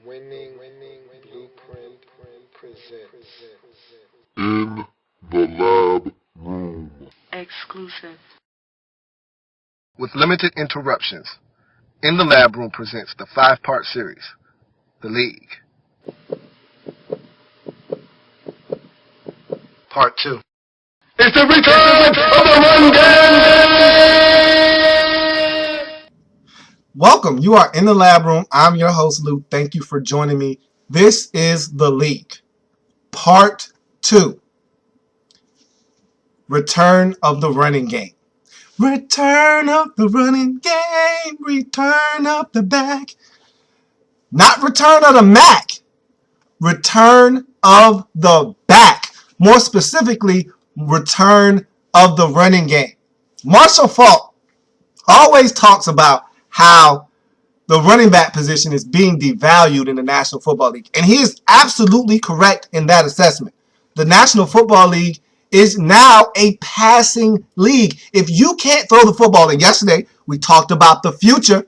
Winning Blueprint presents In the Lab Room. Exclusive. With limited interruptions, In the Lab Room presents the 5-part series, The League. Part 2. It's the return of the run game! Welcome. You are in the Lab Room. I'm your host, Luke. Thank you for joining me. This is The League. Part 2. Return of the running game. Return of the running game. Return of the back. Not return of the Mac. Return of the back. More specifically, return of the running game. Marshall Faulk always talks about how the running back position is being devalued in the National Football League. And he is absolutely correct in that assessment. The National Football League is now a passing league. If you can't throw the football, and yesterday we talked about the future,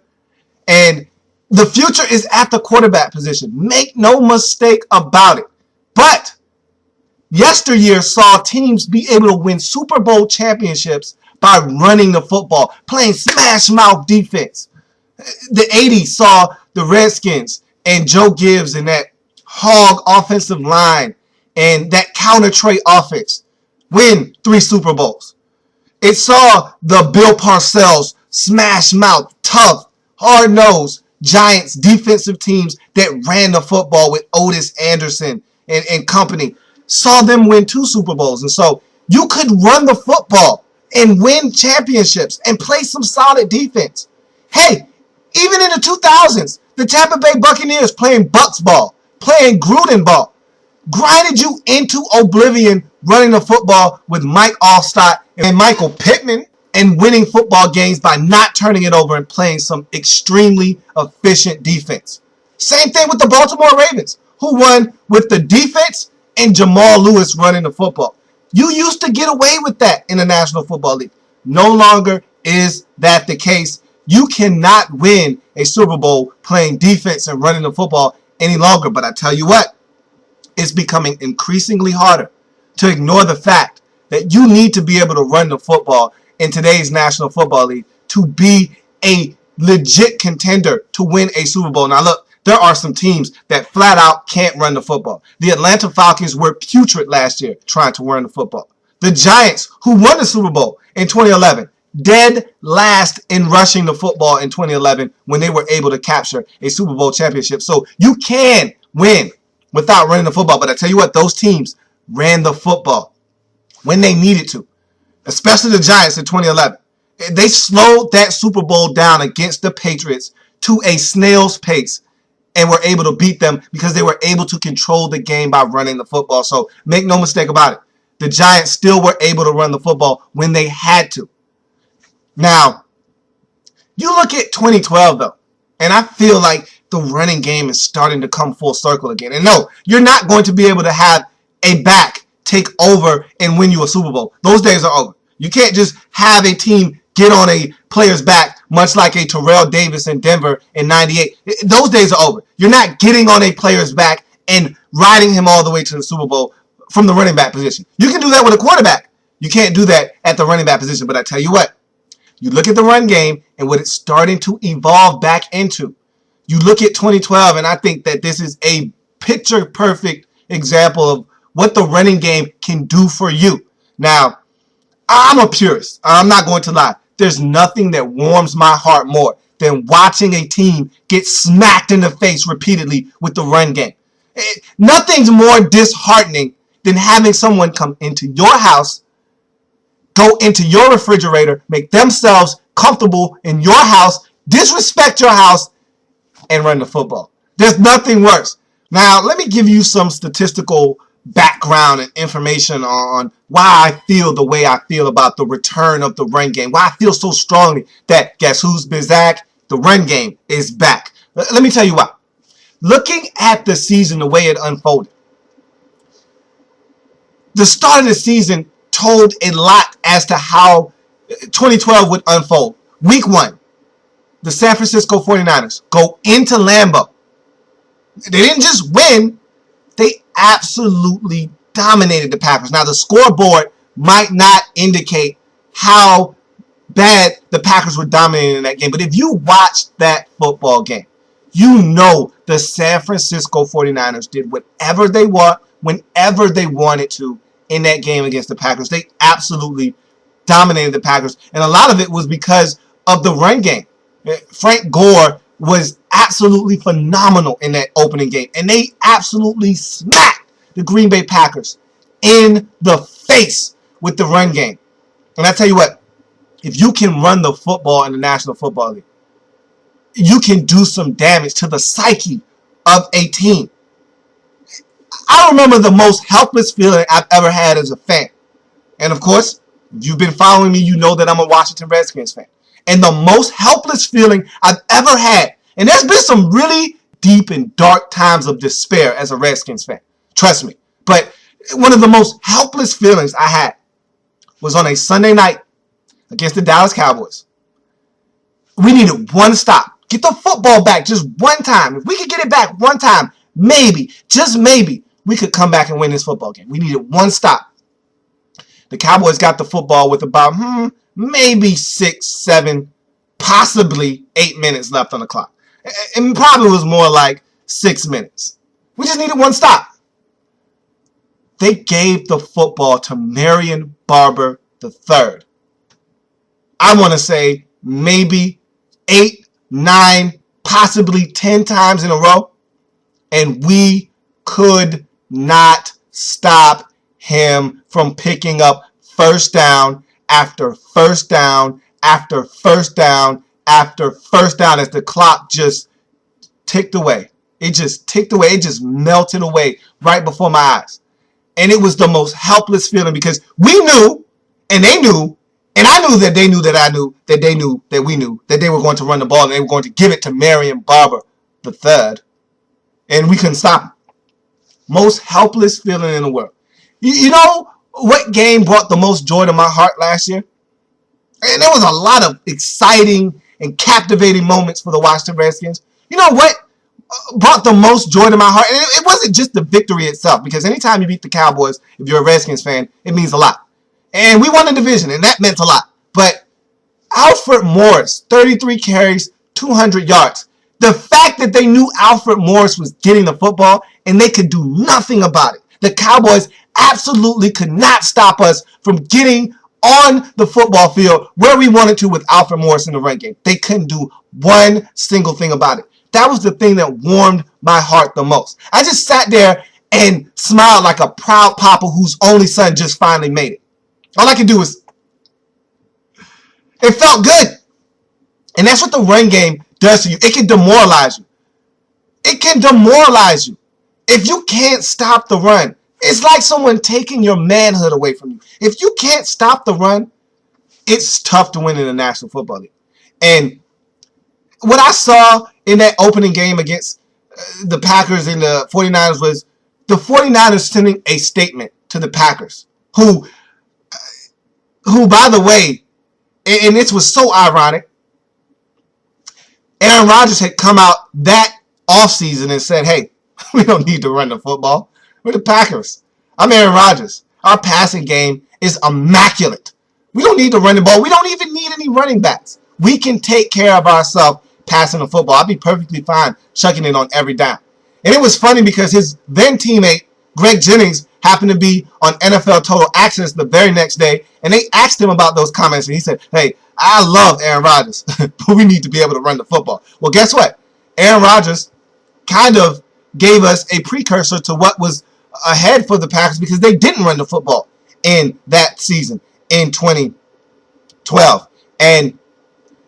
and the future is at the quarterback position. Make no mistake about it. But yesteryear saw teams be able to win Super Bowl championships by running the football, playing smash mouth defense. The 80s saw the Redskins and Joe Gibbs and that hog offensive line and that counter trait offense win 3 Super Bowls. It saw the Bill Parcells smash mouth, tough, hard-nosed Giants defensive teams that ran the football with Otis Anderson and company. Saw them win 2 Super Bowls. And so you could run the football and win championships and play some solid defense. Hey, even in the 2000s, the Tampa Bay Buccaneers playing Bucks ball, playing Gruden ball, grinded you into oblivion running the football with Mike Allstott and Michael Pittman and winning football games by not turning it over and playing some extremely efficient defense. Same thing with the Baltimore Ravens, who won with the defense and Jamal Lewis running the football. You used to get away with that in the National Football League. No longer is that the case. You cannot win a Super Bowl playing defense and running the football any longer. But I tell you what, it's becoming increasingly harder to ignore the fact that you need to be able to run the football in today's National Football League to be a legit contender to win a Super Bowl. Now look, there are some teams that flat out can't run the football. The Atlanta Falcons were putrid last year trying to run the football. The Giants, who won the Super Bowl in 2011, dead last in rushing the football in 2011 when they were able to capture a Super Bowl championship. So you can win without running the football. But I tell you what, those teams ran the football when they needed to, especially the Giants in 2011. They slowed that Super Bowl down against the Patriots to a snail's pace and were able to beat them because they were able to control the game by running the football. So make no mistake about it. The Giants still were able to run the football when they had to. Now, you look at 2012, though, and I feel like the running game is starting to come full circle again. And no, you're not going to be able to have a back take over and win you a Super Bowl. Those days are over. You can't just have a team get on a player's back, much like a Terrell Davis in Denver in 98. Those days are over. You're not getting on a player's back and riding him all the way to the Super Bowl from the running back position. You can do that with a quarterback. You can't do that at the running back position. But I tell you what, you look at the run game and what it's starting to evolve back into. You look at 2012, and I think that this is a picture-perfect example of what the running game can do for you. Now, I'm a purist. I'm not going to lie. There's nothing that warms my heart more than watching a team get smacked in the face repeatedly with the run game. Nothing's more disheartening than having someone come into your house, go into your refrigerator, make themselves comfortable in your house, disrespect your house, and run the football. There's nothing worse. Now, let me give you some statistical background and information on why I feel the way I feel about the return of the run game. Why I feel so strongly that, guess who's back? The run game is back. Let me tell you why. Looking at the season, the way it unfolded, the start of the season told a lot as to how 2012 would unfold. Week 1, the San Francisco 49ers go into Lambeau They didn't just win. They absolutely dominated the Packers. Now, the scoreboard might not indicate how bad the Packers were dominating in that game. But if you watched that football game, you know the San Francisco 49ers did whatever they want, whenever they wanted to in that game against the Packers. They absolutely dominated the Packers. And a lot of it was because of the run game. Frank Gore was absolutely phenomenal in that opening game. And they absolutely smacked the Green Bay Packers in the face with the run game. And I tell you what, if you can run the football in the National Football League, you can do some damage to the psyche of a team. I remember the most helpless feeling I've ever had as a fan. And of course, if you've been following me, you know that I'm a Washington Redskins fan. And the most helpless feeling I've ever had, and there's been some really deep and dark times of despair as a Redskins fan. Trust me. But one of the most helpless feelings I had was on a Sunday night against the Dallas Cowboys. We needed one stop. Get the football back just one time. If we could get it back one time, maybe, just maybe, we could come back and win this football game. We needed one stop. The Cowboys got the football with about maybe 6, 7, possibly 8 minutes left on the clock. It probably was more like 6 minutes. We just needed one stop. They gave the football to Marion Barber III. I want to say maybe 8, 9, possibly 10 times in a row. And we could not stop him from picking up first down after first down after first down after first down as the clock just ticked away. It just ticked away. It just melted away right before my eyes. And it was the most helpless feeling because we knew and they knew and I knew that they knew that I knew that they knew that we knew that they were going to run the ball and they were going to give it to Marion Barber III. And we couldn't stop him. Most helpless feeling in the world. You know what game brought the most joy to my heart last year? And there was a lot of exciting and captivating moments for the Washington Redskins. You know what brought the most joy to my heart? And it wasn't just the victory itself, because anytime you beat the Cowboys, if you're a Redskins fan, it means a lot. And we won the division, and that meant a lot. But Alfred Morris, 33 carries, 200 yards. The fact that they knew Alfred Morris was getting the football and they could do nothing about it. The Cowboys absolutely could not stop us from getting on the football field where we wanted to with Alfred Morris in the run game. They couldn't do one single thing about it. That was the thing that warmed my heart the most. I just sat there and smiled like a proud papa whose only son just finally made it. All I could do was, it felt good. And that's what the run game does to you. It can demoralize you. It can demoralize you. If you can't stop the run, it's like someone taking your manhood away from you. If you can't stop the run, it's tough to win in the National Football League. And what I saw in that opening game against the Packers and the 49ers was the 49ers sending a statement to the Packers, who by the way, and this was so ironic, Aaron Rodgers had come out that offseason and said, hey, we don't need to run the football. We're the Packers. I'm Aaron Rodgers. Our passing game is immaculate. We don't need to run the ball. We don't even need any running backs. We can take care of ourselves passing the football. I'd be perfectly fine chucking it on every down. And it was funny because his then teammate, Greg Jennings, happened to be on NFL Total Access the very next day, and they asked him about those comments, and he said, hey, I love Aaron Rodgers, but we need to be able to run the football. Well, guess what? Aaron Rodgers kind of gave us a precursor to what was ahead for the Packers because they didn't run the football in that season in 2012. And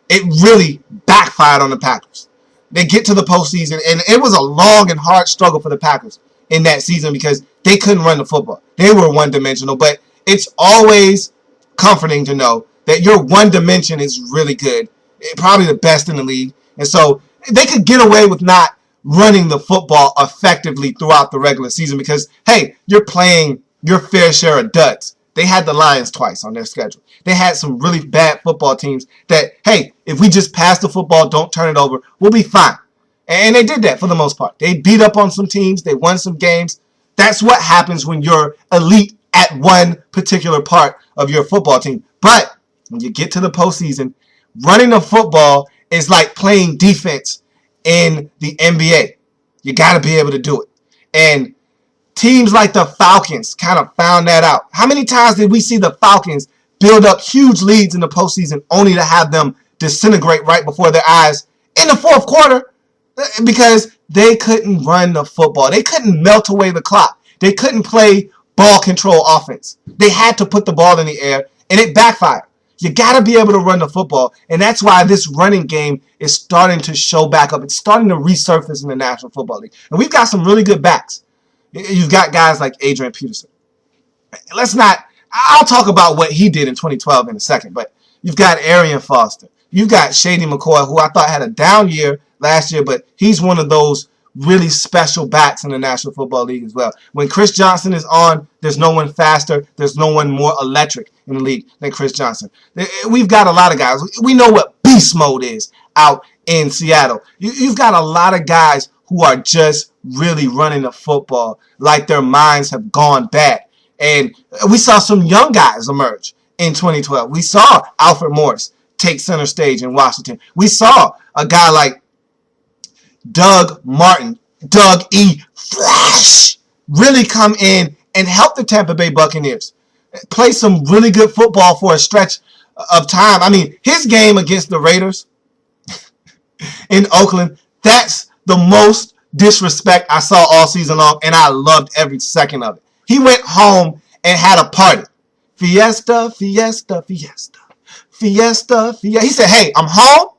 it really backfired on the Packers. They get to the postseason, and it was a long and hard struggle for the Packers in that season because they couldn't run the football. They were one-dimensional, but it's always comforting to know that your one dimension is really good, probably the best in the league. And so they could get away with not running the football effectively throughout the regular season because, hey, you're playing your fair share of duds. They had the Lions twice on their schedule. They had some really bad football teams that, hey, if we just pass the football, don't turn it over, we'll be fine. And they did that for the most part. They beat up on some teams. They won some games. That's what happens when you're elite at one particular part of your football team. But when you get to the postseason, running the football is like playing defense in the NBA. You got to be able to do it. And teams like the Falcons kind of found that out. How many times did we see the Falcons build up huge leads in the postseason only to have them disintegrate right before their eyes in the fourth quarter? Because they couldn't run the football. They couldn't melt away the clock. They couldn't play ball control offense. They had to put the ball in the air, and it backfired. You got to be able to run the football, and that's why this running game is starting to show back up. It's starting to resurface in the National Football League. And we've got some really good backs. You've got guys like Adrian Peterson. I'll talk about what he did in 2012 in a second, but you've got Arian Foster. You've got Shady McCoy, who I thought had a down year last year, but he's one of those really special backs in the National Football League as well. When Chris Johnson is on, there's no one faster, there's no one more electric in the league than Chris Johnson. We've got a lot of guys. We know what beast mode is out in Seattle. You've got a lot of guys who are just really running the football like their minds have gone bad. And we saw some young guys emerge in 2012. We saw Alfred Morris take center stage in Washington. We saw a guy like Doug Martin, Doug E. Flash, really come in and help the Tampa Bay Buccaneers play some really good football for a stretch of time. I mean, his game against the Raiders in Oakland, that's the most disrespect I saw all season long, and I loved every second of it. He went home and had a party. Fiesta, fiesta, fiesta. Fiesta, fiesta. He said, hey, I'm home.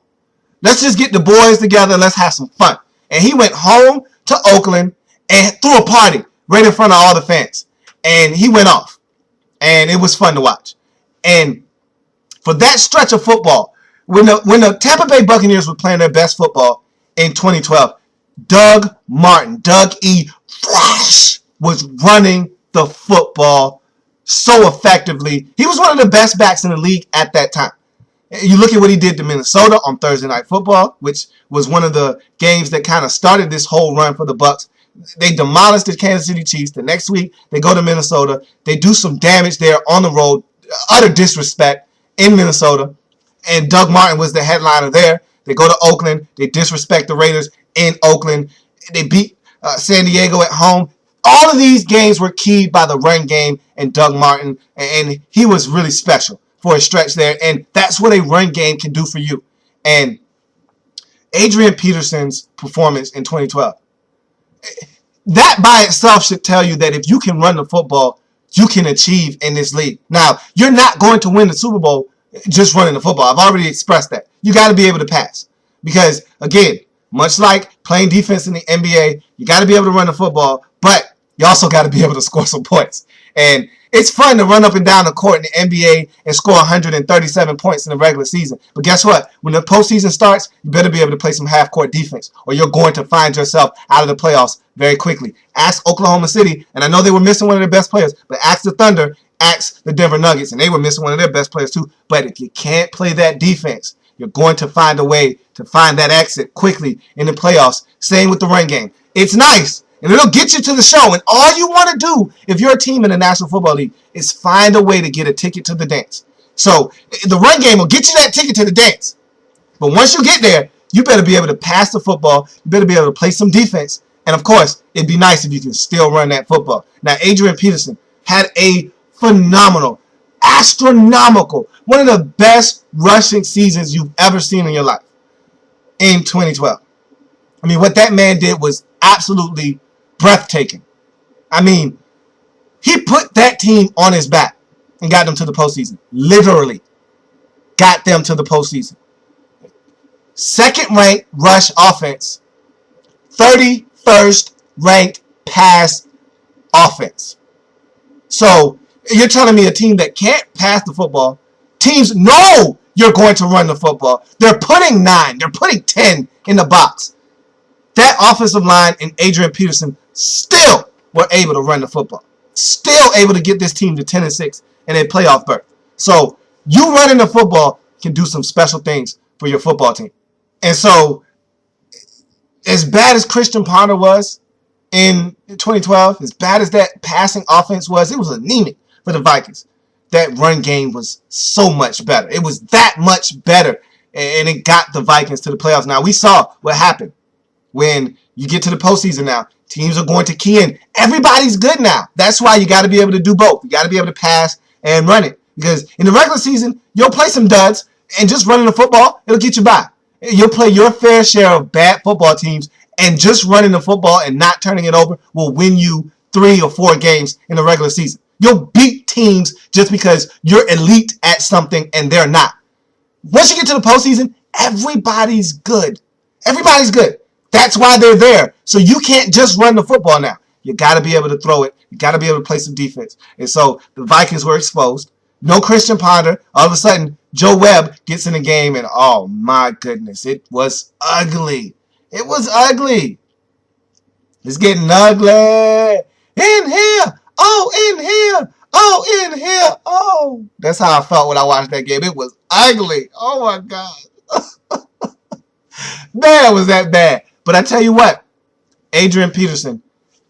Let's just get the boys together and let's have some fun. And he went home to Oakland and threw a party right in front of all the fans. And he went off. And it was fun to watch. And for that stretch of football, when the Tampa Bay Buccaneers were playing their best football in 2012, Doug Martin, Doug E. Flash, was running the football so effectively. He was one of the best backs in the league at that time. You look at what he did to Minnesota on Thursday Night Football, which was one of the games that kind of started this whole run for the Bucs. They demolished the Kansas City Chiefs. The next week, they go to Minnesota. They do some damage there on the road. Utter disrespect in Minnesota. And Doug Martin was the headliner there. They go to Oakland. They disrespect the Raiders in Oakland. They beat San Diego at home. All of these games were keyed by the run game and Doug Martin. And he was really special for a stretch there. And that's what a run game can do for you. And Adrian Peterson's performance in 2012, that by itself should tell you that if you can run the football, you can achieve in this league. Now, you're not going to win the Super Bowl just running the football. I've already expressed that. You got to be able to pass. Because, again, much like playing defense in the NBA, you got to be able to run the football, but you also got to be able to score some points. And it's fun to run up and down the court in the NBA and score 137 points in the regular season. But guess what? When the postseason starts, you better be able to play some half-court defense, or you're going to find yourself out of the playoffs very quickly. Ask Oklahoma City, and I know they were missing one of their best players, but ask the Thunder, ask the Denver Nuggets, and they were missing one of their best players too. But if you can't play that defense, you're going to find a way to find that exit quickly in the playoffs. Same with the run game. It's nice, and it'll get you to the show. And all you want to do, if you're a team in the National Football League, is find a way to get a ticket to the dance. So the run game will get you that ticket to the dance. But once you get there, you better be able to pass the football. You better be able to play some defense. And, of course, it'd be nice if you can still run that football. Now, Adrian Peterson had a phenomenal, astronomical, one of the best rushing seasons you've ever seen in your life in 2012. I mean, what that man did was absolutely breathtaking. I mean, he put that team on his back and got them to the postseason. Literally got them to the postseason. Second-ranked rush offense. 31st ranked pass offense. So you're telling me a team that can't pass the football, teams know you're going to run the football. They're putting 9, they're putting 10 in the box. That offensive line and Adrian Peterson still were able to run the football. Still able to get this team to 10-6 and a playoff berth. So you running the football can do some special things for your football team. And so As bad as Christian Ponder was in 2012, as bad as that passing offense was, it was anemic for the Vikings. That run game was so much better. It was that much better, and it got the Vikings to the playoffs. Now, we saw what happened when you get to the postseason now. Teams are going to key in. Everybody's good now. That's why you got to be able to do both. You got to be able to pass and run it. Because in the regular season, you'll play some duds, and just running the football, it'll get you by. You'll play your fair share of bad football teams, and just running the football and not turning it over will win you 3 or 4 games in the regular season. You'll beat teams just because you're elite at something and they're not. Once you get to the postseason, everybody's good. Everybody's good. That's why they're there. So you can't just run the football now. You got to be able to throw it. You got to be able to play some defense. And so the Vikings were exposed. No Christian Ponder. All of a sudden, Joe Webb gets in the game, and oh my goodness, it was ugly. It was ugly. It's getting ugly. In here. Oh, in here. Oh, in here. Oh. That's how I felt when I watched that game. It was ugly. Oh, my God. Man, was that bad. But I tell you what, Adrian Peterson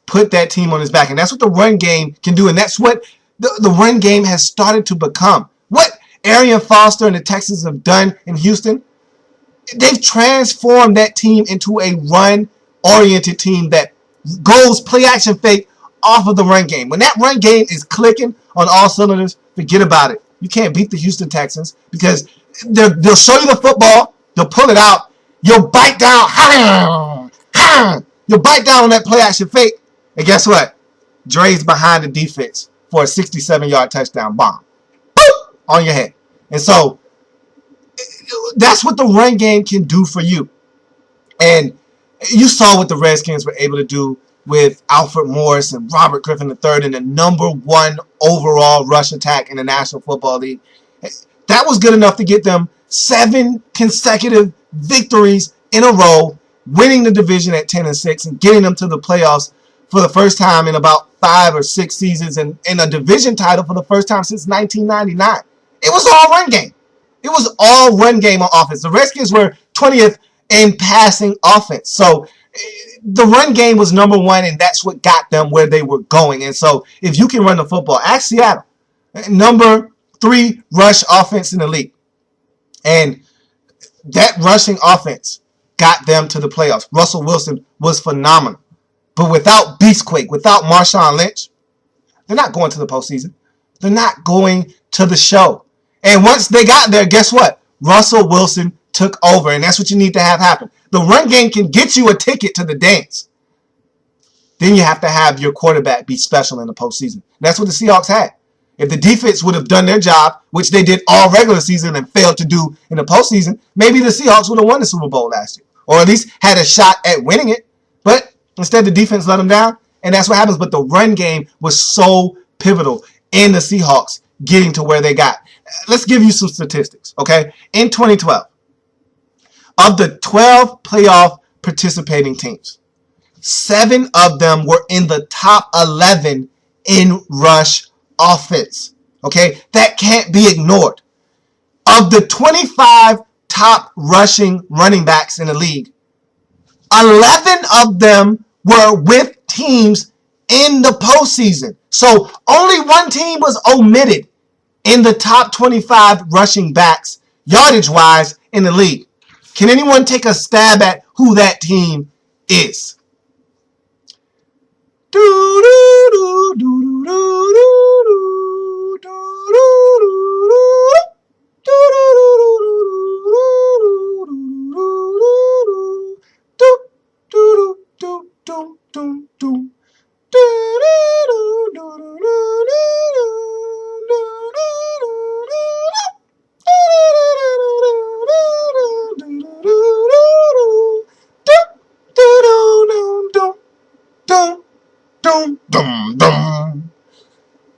put that team on his back. And that's what the run game can do. And that's what the run game has started to become. What Arian Foster and the Texans have done in Houston, they've transformed that team into a run-oriented team that goes play-action fake off of the run game. When that run game is clicking on all cylinders, forget about it. You can't beat the Houston Texans because they'll show you the football, they'll pull it out, you'll bite down, you'll bite down on that play-action fake, and guess what? Dre's behind the defense for a 67-yard touchdown bomb. Boop! On your head. And so, that's what the run game can do for you. And you saw what the Redskins were able to do with Alfred Morris and Robert Griffin III in the #1 overall rush attack in the National Football League. That was good enough to get them 7 consecutive victories in a row, winning the division at 10-6 and getting them to the playoffs for the first time in about 5 or 6 seasons, and in a division title for the first time since 1999. It was all run game. It was all run game on offense. The Redskins were 20th in passing offense. So the run game was #1, and that's what got them where they were going. And so if you can run the football, ask Seattle, #3 rush offense in the league. And that rushing offense got them to the playoffs. Russell Wilson was phenomenal. But without Beastquake, without Marshawn Lynch, they're not going to the postseason. They're not going to the show. And once they got there, guess what? Russell Wilson took over, and that's what you need to have happen. The run game can get you a ticket to the dance. Then you have to have your quarterback be special in the postseason. That's what the Seahawks had. If the defense would have done their job, which they did all regular season and failed to do in the postseason, maybe the Seahawks would have won the Super Bowl last year, or at least had a shot at winning it. But instead, the defense let them down, and that's what happens. But the run game was so pivotal in the Seahawks getting to where they got. Let's give you some statistics, okay? In 2012, of the 12 playoff participating teams, 7 of them were in the top 11 in rush offense, okay? That can't be ignored. Of the 25 top rushing running backs in the league, 11 of them were with teams in the postseason. So only one team was omitted in the top 25 rushing backs, yardage-wise, in the league. Can anyone take a stab at who that team is?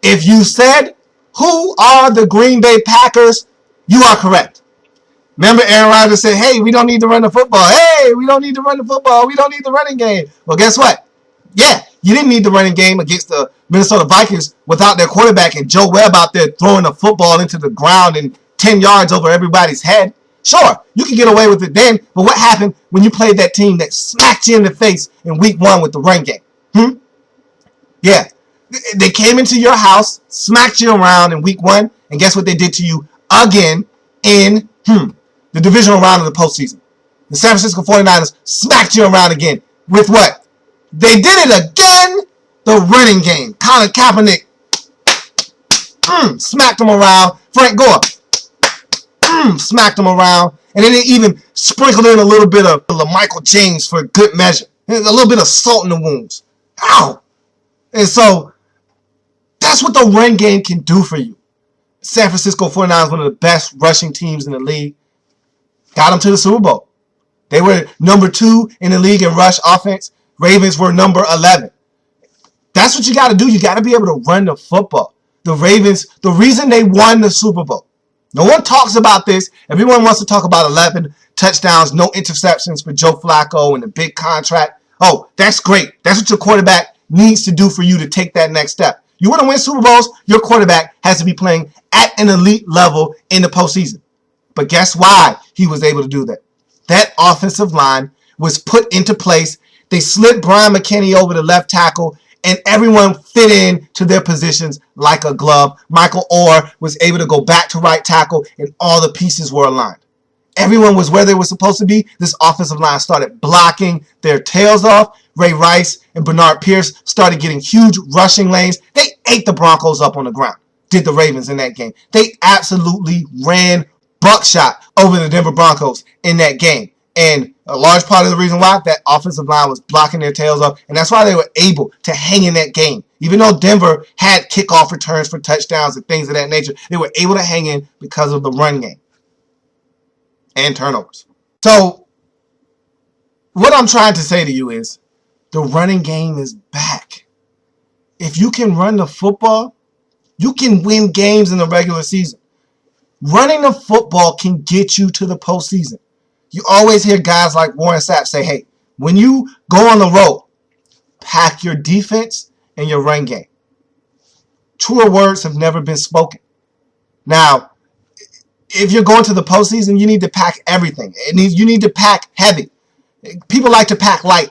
If you said, who are the Green Bay Packers, you are correct. Remember Aaron Rodgers said, hey, we don't need to run the football. Hey, we don't need to run the football. We don't need the running game. Well, guess what? Yeah, you didn't need the running game against the Minnesota Vikings without their quarterback and Joe Webb out there throwing the football into the ground and 10 yards over everybody's head. Sure, you can get away with it then, but what happened when you played that team that smacked you in the face in week 1 with the run game? Yeah. They came into your house, smacked you around in week 1, and guess what they did to you again in the divisional round of the postseason? The San Francisco 49ers smacked you around again with what? They did it again, the running game. Colin Kaepernick smacked them around. Frank Gore smacked them around. And then they even sprinkled in a little bit of Michael James for good measure. A little bit of salt in the wounds. Ow! And so, that's what the run game can do for you. San Francisco 49ers, one of the best rushing teams in the league, got them to the Super Bowl. They were number 2 in the league in rush offense. Ravens were number 11. That's what you got to do. You got to be able to run the football. The Ravens, the reason they won the Super Bowl. No one talks about this. Everyone wants to talk about 11 touchdowns, no interceptions for Joe Flacco and the big contract. Oh, that's great. That's what your quarterback needs to do for you to take that next step. You want to win Super Bowls, your quarterback has to be playing at an elite level in the postseason. But guess why he was able to do that? That offensive line was put into place. They slid Brian McKinney over to left tackle, and everyone fit in to their positions like a glove. Michael Orr was able to go back to right tackle, and all the pieces were aligned. Everyone was where they were supposed to be. This offensive line started blocking their tails off. Ray Rice and Bernard Pierce started getting huge rushing lanes. They ate the Broncos up on the ground, did the Ravens in that game. They absolutely ran buckshot over the Denver Broncos in that game. And a large part of the reason why, that offensive line was blocking their tails off, and that's why they were able to hang in that game. Even though Denver had kickoff returns for touchdowns and things of that nature, they were able to hang in because of the run game and turnovers. So what I'm trying to say to you is the running game is back. If you can run the football, you can win games in the regular season. Running the football can get you to the postseason. You always hear guys like Warren Sapp say, hey, when you go on the road, pack your defense and your run game. Truer words have never been spoken. Now, if you're going to the postseason, you need to pack everything. You need to pack heavy. People like to pack light.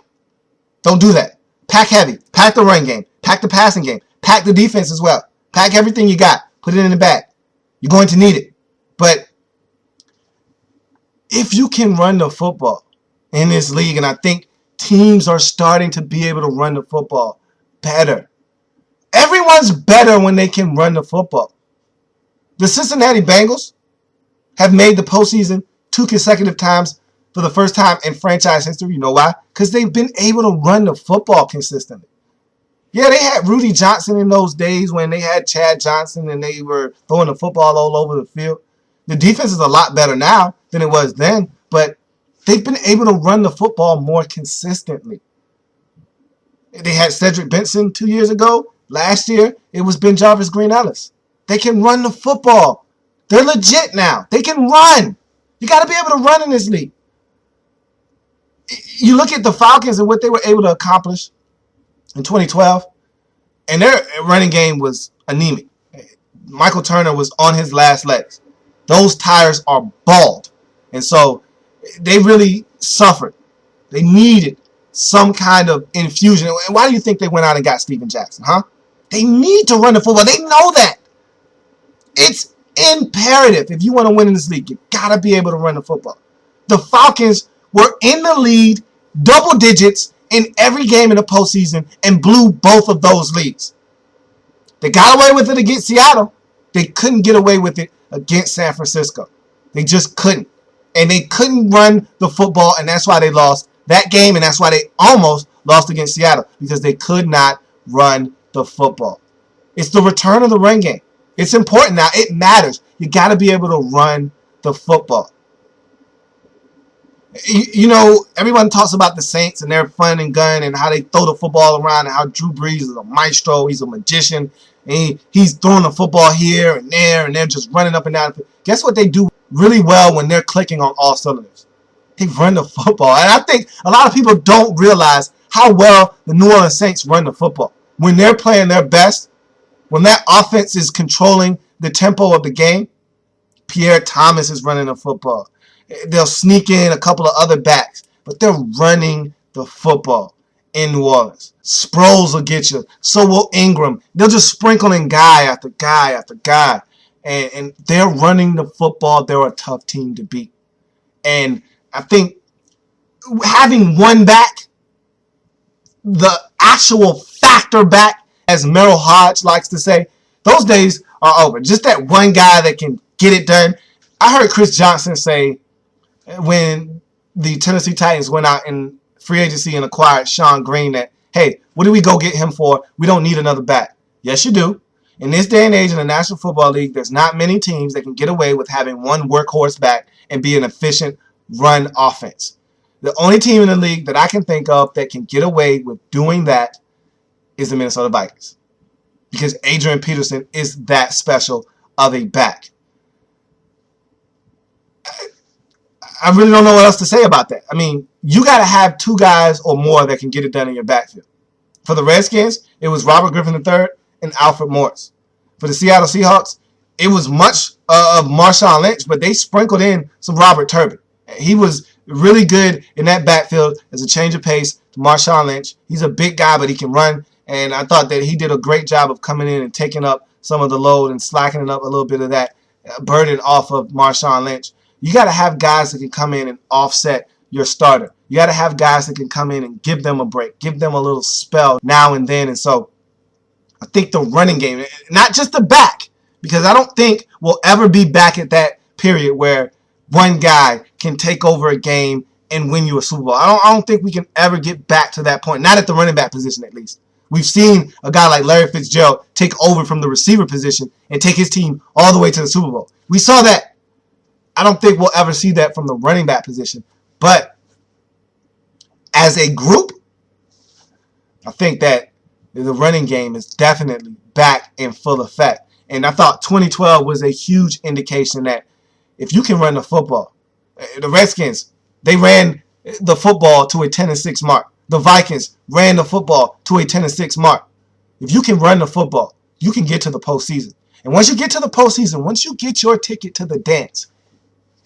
Don't do that. Pack heavy. Pack the run game. Pack the passing game. Pack the defense as well. Pack everything you got. Put it in the bag. You're going to need it. But if you can run the football in this league, and I think teams are starting to be able to run the football better. Everyone's better when they can run the football. The Cincinnati Bengals have made the postseason 2 consecutive times for the first time in franchise history. You know why? Because they've been able to run the football consistently. Yeah, they had Rudy Johnson in those days when they had Chad Johnson and they were throwing the football all over the field. The defense is a lot better now than it was then, but they've been able to run the football more consistently. They had Cedric Benson 2 years ago. Last year, it was Ben Jarvis Green Ellis. They can run the football. They're legit now. They can run. You got to be able to run in this league. You look at the Falcons and what they were able to accomplish in 2012, and their running game was anemic. Michael Turner was on his last legs. Those tires are bald. And so they really suffered. They needed some kind of infusion. And why do you think they went out and got Steven Jackson, huh? They need to run the football. They know that. It's imperative. If you want to win in this league, you got to be able to run the football. The Falcons were in the lead, double digits, in every game in the postseason and blew both of those leads. They got away with it against Seattle. They couldn't get away with it against San Francisco. They just couldn't. And they couldn't run the football, and that's why they lost that game, and that's why they almost lost against Seattle, because they could not run the football. It's the return of the run game. It's important now. It matters. You got to be able to run the football. You know, everyone talks about the Saints and their fun and gun and how they throw the football around and how Drew Brees is a maestro. He's a magician. And he's throwing the football here and there, and they're just running up and down. Guess what they do really well when they're clicking on all cylinders? They run the football. And I think a lot of people don't realize how well the New Orleans Saints run the football. When they're playing their best, when that offense is controlling the tempo of the game, Pierre Thomas is running the football. They'll sneak in a couple of other backs, but they're running the football in New Orleans. Sproles will get you. So will Ingram. They'll just sprinkle in guy after guy after guy. And they're running the football. They're a tough team to beat. And I think having one back, the actual factor back, as Merrill Hodge likes to say, those days are over. Just that one guy that can get it done. I heard Chris Johnson say when the Tennessee Titans went out in free agency and acquired Sean Green that, hey, what do we go get him for? We don't need another back. Yes, you do. In this day and age in the National Football League, there's not many teams that can get away with having one workhorse back and be an efficient run offense. The only team in the league that I can think of that can get away with doing that is the Minnesota Vikings, because Adrian Peterson is that special of a back. I really don't know what else to say about that. I mean, you got to have two guys or more that can get it done in your backfield. For the Redskins, it was Robert Griffin III and Alfred Morris. For the Seattle Seahawks, it was much of Marshawn Lynch, but they sprinkled in some Robert Turbin. He was really good in that backfield as a change of pace to Marshawn Lynch. He's a big guy, but he can run, and I thought that he did a great job of coming in and taking up some of the load and slackening up a little bit of that burden off of Marshawn Lynch. You got to have guys that can come in and offset your starter. You got to have guys that can come in and give them a break, give them a little spell now and then. And so I think the running game, not just the back, because I don't think we'll ever be back at that period where one guy can take over a game and win you a Super Bowl. I don't think we can ever get back to that point, not at the running back position at least. We've seen a guy like Larry Fitzgerald take over from the receiver position and take his team all the way to the Super Bowl. We saw that. I don't think we'll ever see that from the running back position. But as a group, I think that the running game is definitely back in full effect. And I thought 2012 was a huge indication that if you can run the football, the Redskins, they ran the football to a 10-6 mark. The Vikings ran the football to a 10-6 mark. If you can run the football, you can get to the postseason. And once you get to the postseason, once you get your ticket to the dance,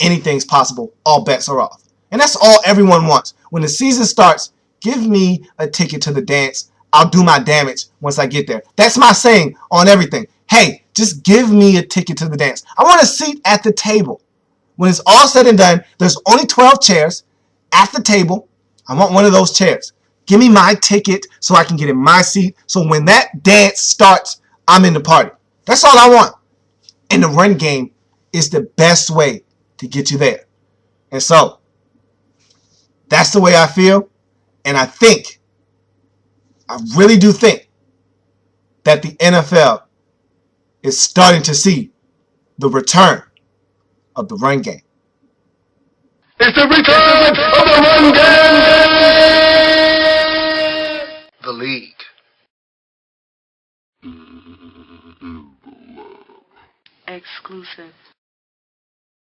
anything's possible. All bets are off. And that's all everyone wants. When the season starts, give me a ticket to the dance. I'll do my damage once I get there. That's my saying on everything. Hey, just give me a ticket to the dance. I want a seat at the table. When it's all said and done, there's only 12 chairs at the table. I want one of those chairs. Give me my ticket so I can get in my seat. So when that dance starts, I'm in the party. That's all I want. And the run game is the best way to get you there. And so that's the way I feel. And I really do think that the NFL is starting to see the return of the run game. It's the return of the run game! The league. In the L.A.B. Exclusive.